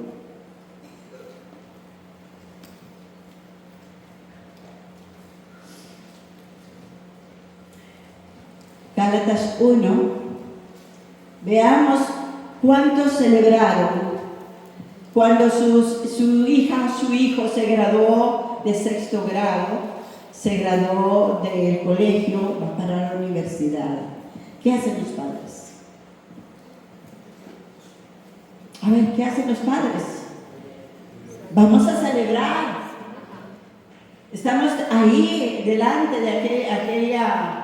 Gálatas 1. Veamos cuántos celebraron cuando su hijo se graduó de 6º grado, se graduó del colegio, va para la universidad. ¿Qué hacen los padres? A ver, ¿qué hacen los padres? Vamos a celebrar. Estamos ahí delante de aquella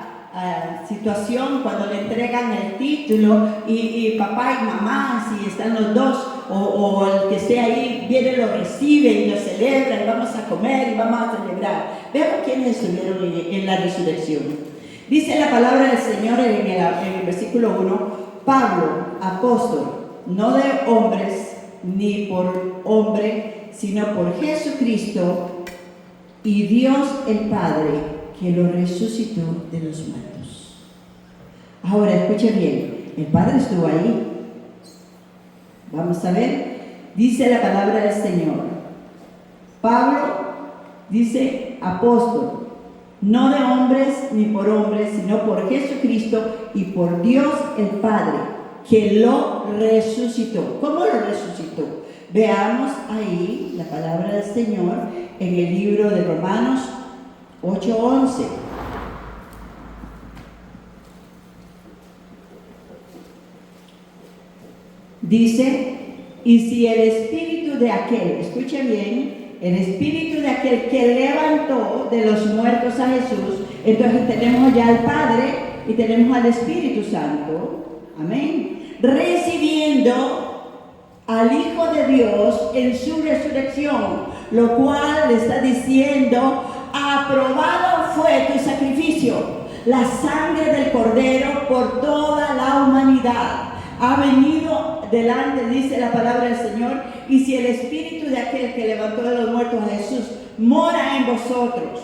situación cuando le entregan el título y papá y mamá, si están los dos, o el que esté ahí, viene, lo recibe y lo celebra, y vamos a comer y vamos a celebrar. Veamos quiénes estuvieron en la resurrección. Dice la palabra del Señor en el versículo 1, Pablo, apóstol, no de hombres ni por hombre, sino por Jesucristo y Dios el Padre, que lo resucitó de los muertos. Ahora, escuche bien, el Padre estuvo ahí. Vamos a ver, dice la palabra del Señor. Pablo dice, apóstol, no de hombres ni por hombres, sino por Jesucristo y por Dios el Padre, que lo resucitó. ¿Cómo lo resucitó? Veamos ahí la palabra del Señor en el libro de Romanos 8:11. Dice, y si el espíritu de aquel, escuche bien, el espíritu de aquel que levantó de los muertos a Jesús, entonces tenemos ya al Padre y tenemos al Espíritu Santo, amén, recibiendo al Hijo de Dios en su resurrección, lo cual le está diciendo, aprobado fue tu sacrificio, la sangre del Cordero por toda la humanidad. Ha venido delante, dice la palabra del Señor, y si el espíritu de aquel que levantó de los muertos a Jesús mora en vosotros,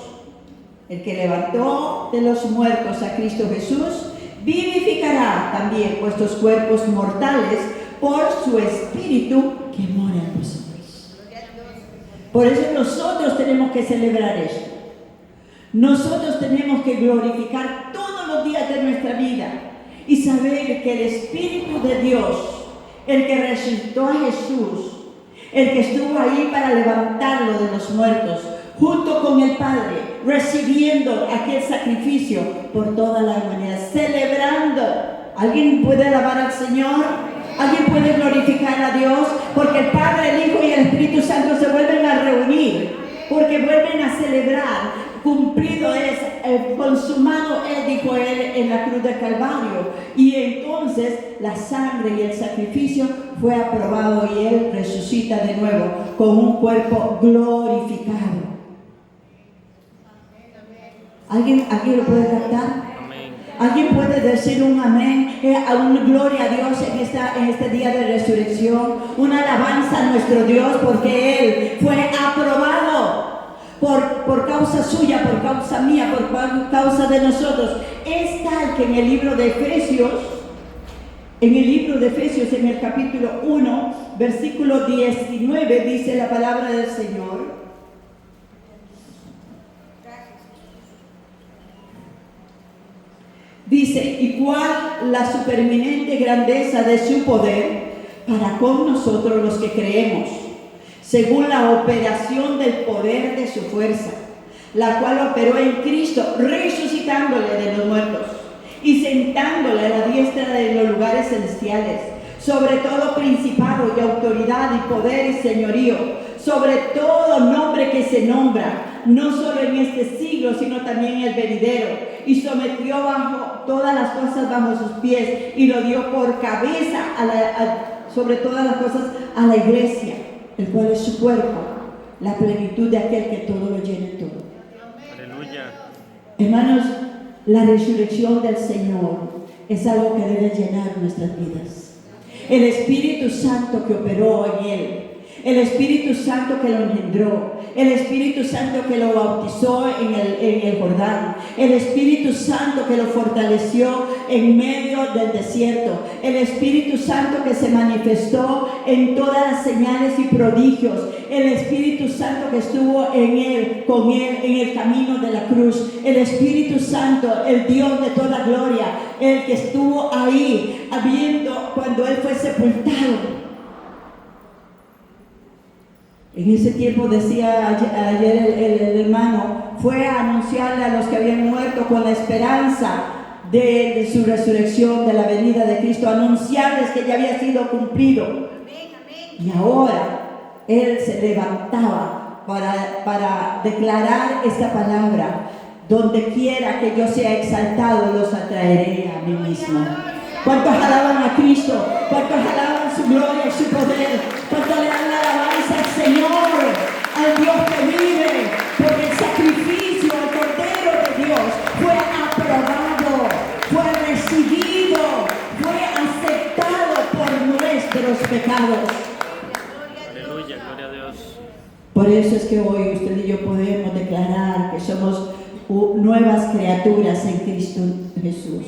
el que levantó de los muertos a Cristo Jesús, vivificará también vuestros cuerpos mortales por su espíritu que mora en vosotros. Por eso nosotros tenemos que celebrar esto. Nosotros tenemos que glorificar todos los días de nuestra vida y saber que el Espíritu de Dios, el que resucitó a Jesús, el que estuvo ahí para levantarlo de los muertos, junto con el Padre, recibiendo aquel sacrificio por toda la humanidad, celebrando. ¿Alguien puede alabar al Señor? ¿Alguien puede glorificar a Dios? Porque el Padre, el Hijo y el Espíritu Santo se vuelven a reunir, porque vuelven a celebrar. Cumplido es, consumado es, dijo él en la cruz del Calvario. Y entonces la sangre y el sacrificio fue aprobado y él resucita de nuevo con un cuerpo glorificado. ¿Alguien lo puede cantar? ¿Alguien puede decir un amén, una gloria a Dios en este día de resurrección? Una alabanza a nuestro Dios porque Él fue aprobado por causa suya, por causa mía, por causa de nosotros. Es tal que en el libro de Efesios, en el capítulo 1, versículo 19, dice la palabra del Señor. Dice, y cuál la supereminente grandeza de su poder para con nosotros los que creemos, según la operación del poder de su fuerza, la cual operó en Cristo, resucitándole de los muertos y sentándole a la diestra de los lugares celestiales, sobre todo principado y autoridad y poder y señorío, sobre todo nombre que se nombra, no solo en este siglo, sino también en el venidero, y sometió todas las cosas bajo sus pies, y lo dio por cabeza sobre todas las cosas a la iglesia, el cual es su cuerpo, la plenitud de aquel que todo lo llena en todo. Aleluya. Hermanos, la resurrección del Señor es algo que debe llenar nuestras vidas. El Espíritu Santo que operó en Él, el Espíritu Santo que lo engendró, el Espíritu Santo que lo bautizó en el Jordán, el Espíritu Santo que lo fortaleció en medio del desierto, el Espíritu Santo que se manifestó en todas las señales y prodigios, el Espíritu Santo que estuvo con él en el camino de la cruz, el Espíritu Santo, el Dios de toda gloria, el que estuvo ahí viendo cuando él fue sepultado. En ese tiempo, decía ayer el hermano, fue a anunciarle a los que habían muerto con la esperanza de su resurrección, de la venida de Cristo, anunciarles que ya había sido cumplido. Y ahora él se levantaba para declarar esta palabra: donde quiera que yo sea exaltado, los atraeré a mí mismo. ¿Cuántos alaban a Cristo? ¿Cuántos alaban su gloria y su poder? ¿Cuántos le dan la alabanza al Señor, al Dios que vive? Porque el sacrificio, el Cordero de Dios, fue aprobado, fue recibido, fue aceptado por nuestros pecados. Aleluya, gloria a Dios. Por eso es que hoy usted y yo podemos declarar que somos nuevas criaturas en Cristo Jesús.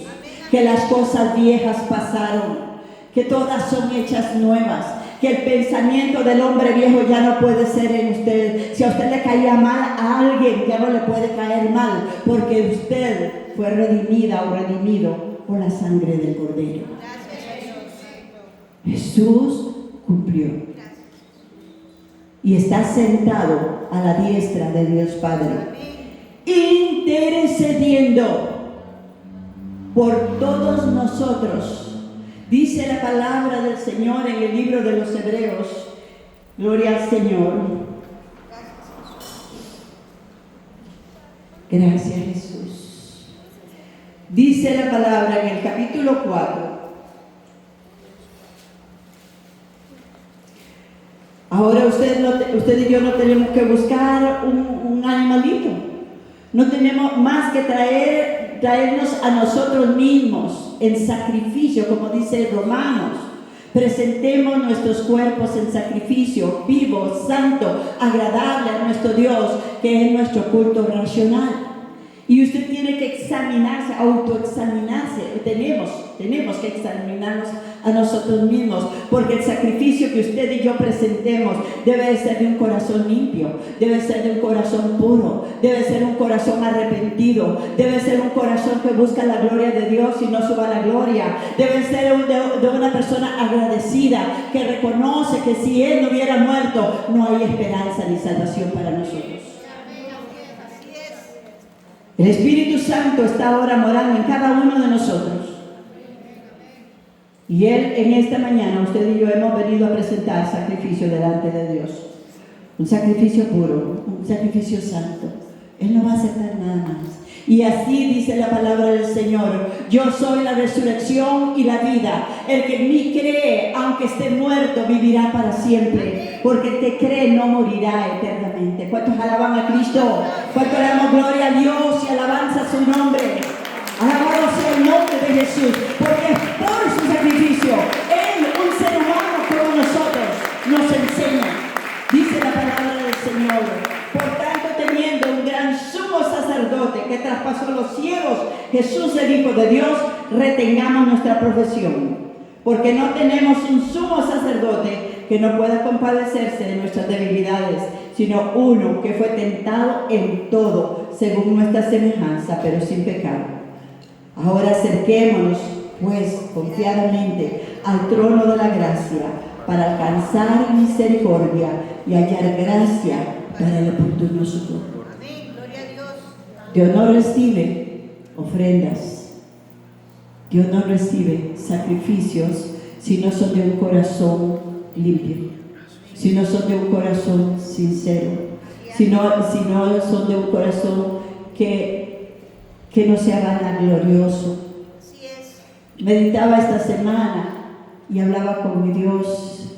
Que las cosas viejas pasaron, que todas son hechas nuevas, que el pensamiento del hombre viejo ya no puede ser en usted. Si a usted le caía mal a alguien, ya no le puede caer mal, porque usted fue redimida o redimido por la sangre del Cordero. Jesús cumplió y está sentado a la diestra de Dios Padre, intercediendo por todos nosotros. Dice la palabra del Señor en el libro de los Hebreos. Gloria al Señor. Gracias, Jesús. Dice la palabra en el capítulo 4. Ahora usted y yo no tenemos que buscar un animalito. No tenemos más que traernos a nosotros mismos en sacrificio, como dice Romanos. Presentemos nuestros cuerpos en sacrificio vivo, santo, agradable a nuestro Dios, que es nuestro culto racional. Y usted tiene que examinarse, autoexaminarse. Tenemos que examinarnos a nosotros mismos, porque el sacrificio que usted y yo presentemos debe ser de un corazón limpio, debe ser de un corazón puro, debe ser un corazón arrepentido, debe ser un corazón que busca la gloria de Dios y no su vanagloria, debe ser de una persona agradecida, que reconoce que si Él no hubiera muerto, no hay esperanza ni salvación para nosotros. El Espíritu Santo está ahora morando en cada uno de nosotros. Y Él, en esta mañana, usted y yo hemos venido a presentar sacrificio delante de Dios. Un sacrificio puro, un sacrificio santo. Él no va a aceptar nada más. Y así dice la palabra del Señor: yo soy la resurrección y la vida. El que en mí cree, aunque esté muerto, vivirá para siempre. Porque el que cree no morirá eternamente. ¿Cuántos alaban a Cristo? ¿Cuántos le damos gloria a Dios y alabanza a su nombre? Alabado sea el nombre de Jesús, porque por su sacrificio, Él, un ser humano como nosotros, nos enseña. Dice la palabra del Señor: por tanto, teniendo un gran sumo sacerdote que traspasó los cielos, Jesús, el Hijo de Dios, retengamos nuestra profesión. Porque no tenemos un sumo sacerdote que no pueda compadecerse de nuestras debilidades, sino uno que fue tentado en todo, según nuestra semejanza, pero sin pecado. Ahora acerquémonos, pues, confiadamente al trono de la gracia, para alcanzar misericordia y hallar gracia para el oportuno socorro. Dios no recibe ofrendas, Dios no recibe sacrificios si no son de un corazón limpio, si no son de un corazón sincero, si no son de un corazón que no sea vanaglorioso. Meditaba esta semana y hablaba con mi Dios,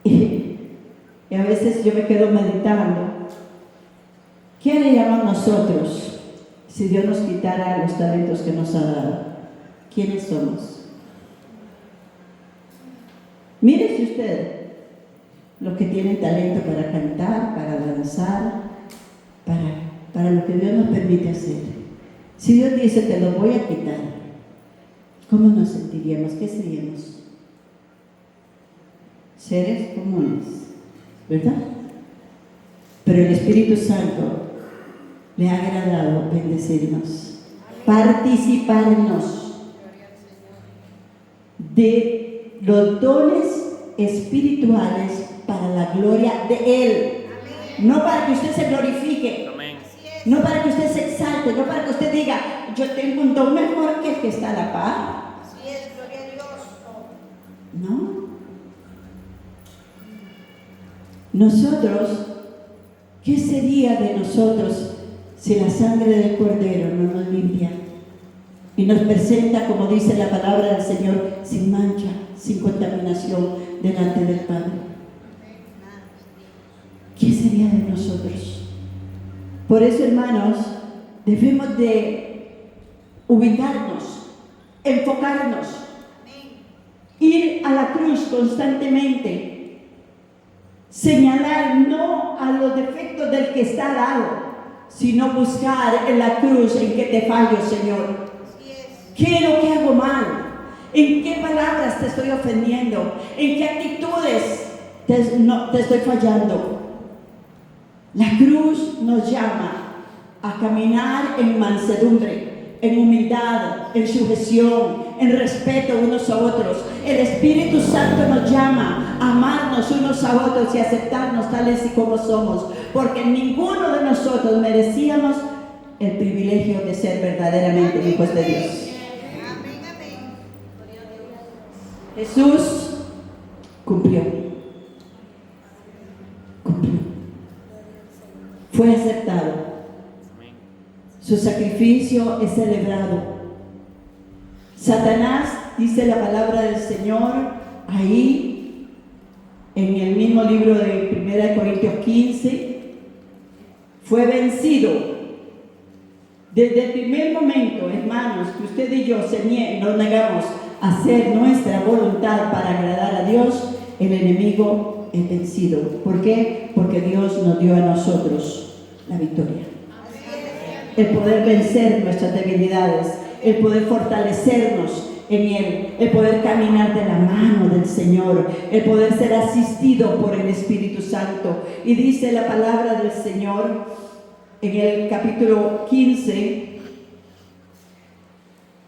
y a veces yo me quedo meditando: ¿qué haríamos nosotros si Dios nos quitara los talentos que nos ha dado? ¿Quiénes somos? Mírese usted, los que tienen talento para cantar, para danzar, para lo que Dios nos permite hacer. Si Dios dice, te lo voy a quitar, ¿cómo nos sentiríamos? ¿Qué seríamos? Seres comunes, ¿verdad? Pero el Espíritu Santo le ha agradado bendecirnos, participarnos de los dones espirituales para la gloria de Él. No para que usted se glorifique, no para que usted se exalte, no para que usted diga, yo tengo un don mejor que el que está a la par. Así es, gloria a Dios. No. Nosotros, ¿qué sería de nosotros si la sangre del Cordero no nos limpia y nos presenta, como dice la palabra del Señor, sin mancha, sin contaminación delante del Padre? ¿Qué sería de nosotros? Por eso, hermanos, debemos de ubicarnos, enfocarnos, ir a la cruz constantemente, señalar no a los defectos del que está al lado, sino buscar en la cruz en qué te fallo, Señor. ¿Qué es lo que hago mal? ¿En qué palabras te estoy ofendiendo? ¿En qué actitudes te estoy fallando? La cruz nos llama a caminar en mansedumbre, en humildad, en sujeción, en respeto unos a otros. El Espíritu Santo nos llama a amarnos unos a otros y aceptarnos tales y como somos, porque ninguno de nosotros merecíamos el privilegio de ser verdaderamente hijos de Dios. Jesús cumplió. Fue aceptado. Su sacrificio es celebrado. Satanás, dice la palabra del Señor, ahí en el mismo libro de 1 Corintios 15, fue vencido. Desde el primer momento, hermanos, que usted y yo nos negamos a hacer nuestra voluntad para agradar a Dios, el enemigo es vencido. ¿Por qué? Porque Dios nos dio a nosotros la victoria. El poder vencer nuestras debilidades, el poder fortalecernos en Él, el poder caminar de la mano del Señor, el poder ser asistido por el Espíritu Santo. Y dice la palabra del Señor en el capítulo 15,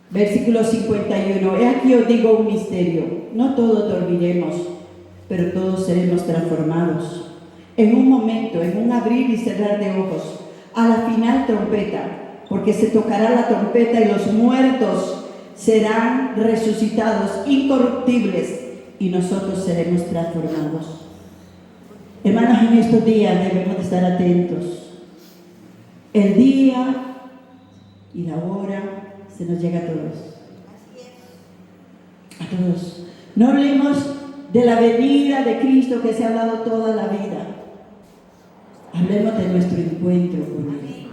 versículo 51. He aquí os digo un misterio: no todos dormiremos, pero todos seremos transformados. En un momento, en un abrir y cerrar de ojos, a la final trompeta, porque se tocará la trompeta y los muertos serán resucitados incorruptibles y nosotros seremos transformados. Hermanos, en estos días debemos de estar atentos. El día y la hora se nos llega a todos. A todos. No hablemos de la venida de Cristo que se ha hablado toda la vida. Hablemos de nuestro encuentro con Él.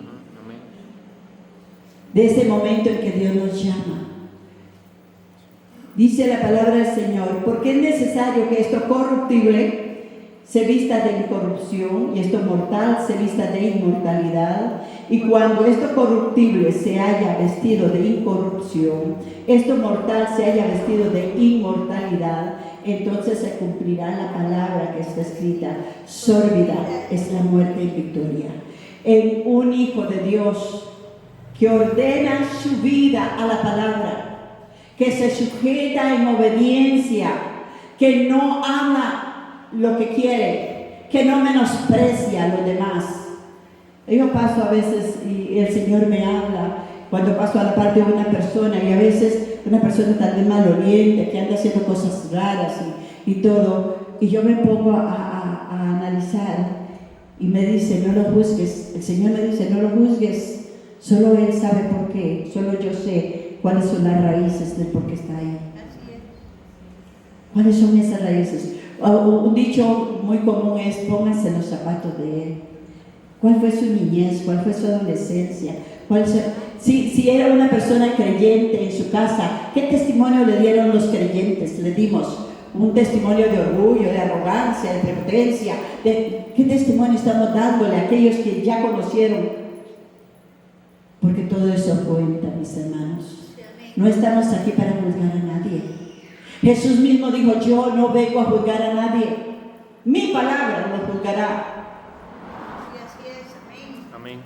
De ese momento en que Dios nos llama. Dice la palabra del Señor, porque es necesario que esto corruptible se vista de incorrupción y esto mortal se vista de inmortalidad. Y cuando esto corruptible se haya vestido de incorrupción, esto mortal se haya vestido de inmortalidad, entonces se cumplirá la palabra que está escrita: sórbida es la muerte y victoria. En un hijo de Dios que ordena su vida a la palabra, que se sujeta en obediencia, que no ama lo que quiere, que no menosprecia a los demás. Yo paso a veces y el Señor me habla cuando paso a la parte de una persona, y a veces una persona tal vez maloliente, que anda haciendo cosas raras y todo, y yo me pongo a analizar y me dice: no lo juzgues. El Señor me dice: no lo juzgues, solo Él sabe por qué, solo yo sé cuáles son las raíces del por qué está ahí. ¿Cuáles son esas raíces? Un dicho muy común es: pónganse en los zapatos de Él. ¿Cuál fue su niñez? ¿Cuál fue su adolescencia? Si era una persona creyente en su casa, ¿qué testimonio le dieron los creyentes? Le dimos. un testimonio de orgullo, de arrogancia, de prepotencia. ¿Qué testimonio estamos dándole a aquellos que ya conocieron? Porque todo eso cuenta, mis hermanos. No estamos aquí para juzgar a nadie. Jesús mismo dijo, yo no vengo a juzgar a nadie. Mi palabra lo juzgará. Amén.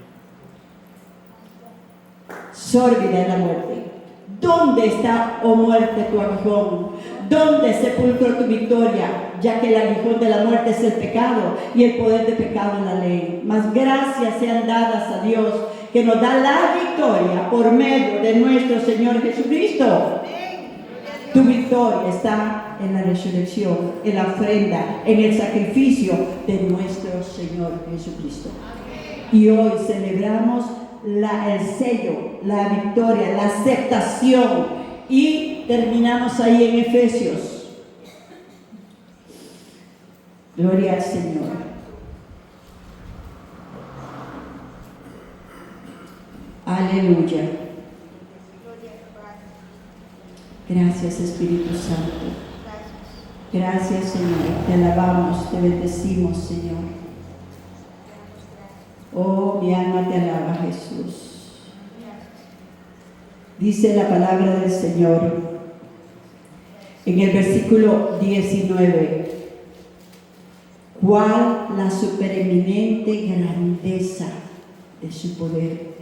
Sórbida es la muerte. ¿Dónde está, oh muerte, tu aguijón? ¿Dónde sepulcro tu victoria? Ya que el aguijón de la muerte es el pecado y el poder de pecado es la ley. Mas gracias sean dadas a Dios que nos da la victoria por medio de nuestro Señor Jesucristo. Tu victoria está en la resurrección, en la ofrenda, en el sacrificio de nuestro Señor Jesucristo. Y hoy celebramos el sello, la victoria, la aceptación. Y terminamos ahí en Efesios. Gloria al Señor. Aleluya. Gracias, Espíritu Santo. Gracias, Señor. Te alabamos, te bendecimos, Señor. Oh, mi alma te alaba, Jesús. Dice la palabra del Señor en el versículo 19. ¿Cuál la supereminente grandeza de su poder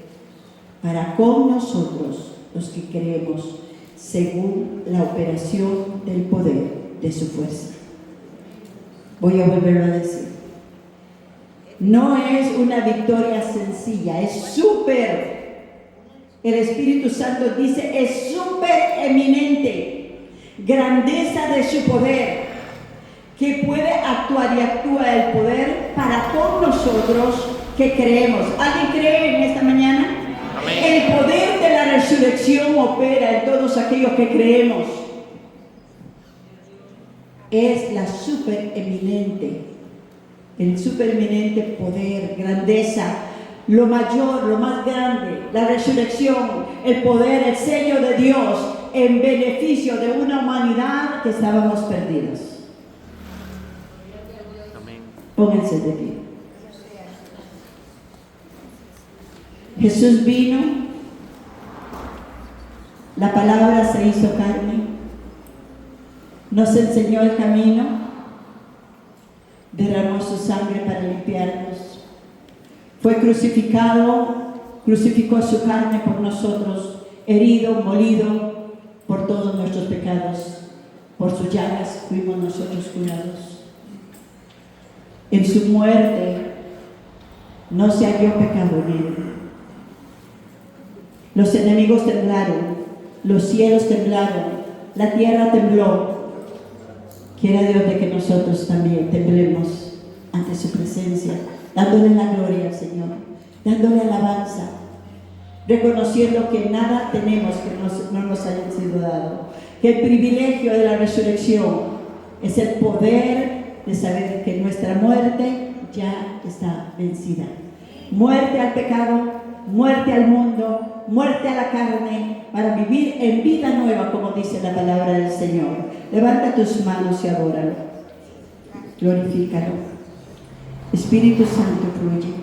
para con nosotros los que creemos, según la operación del poder de su fuerza? Voy a volverlo a decir. No es una victoria sencilla, es súper. El Espíritu Santo dice, es súper eminente. Grandeza de su poder, que puede actuar y actúa el poder para con nosotros que creemos. ¿Alguien cree en esta mañana? Amén. El poder de la resurrección opera en todos aquellos que creemos. Es la supereminente. El supereminente poder, grandeza, lo mayor, lo más grande, la resurrección, el poder, el sello de Dios en beneficio de una humanidad que estábamos perdidos. Amén. Pónganse de pie. Jesús vino, la palabra se hizo carne, nos enseñó el camino, derramó su sangre para limpiarnos, fue crucificado, crucificó su carne por nosotros, herido, molido por todos nuestros pecados, por sus llagas fuimos nosotros curados. En su muerte no se halló pecado en él. Los enemigos temblaron, los cielos temblaron, la tierra tembló. Quiera Dios de que nosotros también temblemos ante su presencia, dándole la gloria al Señor, dándole alabanza, reconociendo que nada tenemos que no nos haya sido dado, que el privilegio de la resurrección es el poder de saber que nuestra muerte ya está vencida. Muerte al pecado, muerte al mundo, muerte a la carne, para vivir en vida nueva, como dice la palabra del Señor. Levanta tus manos y adóralo. Glorifícalo. Espíritu Santo, fluye.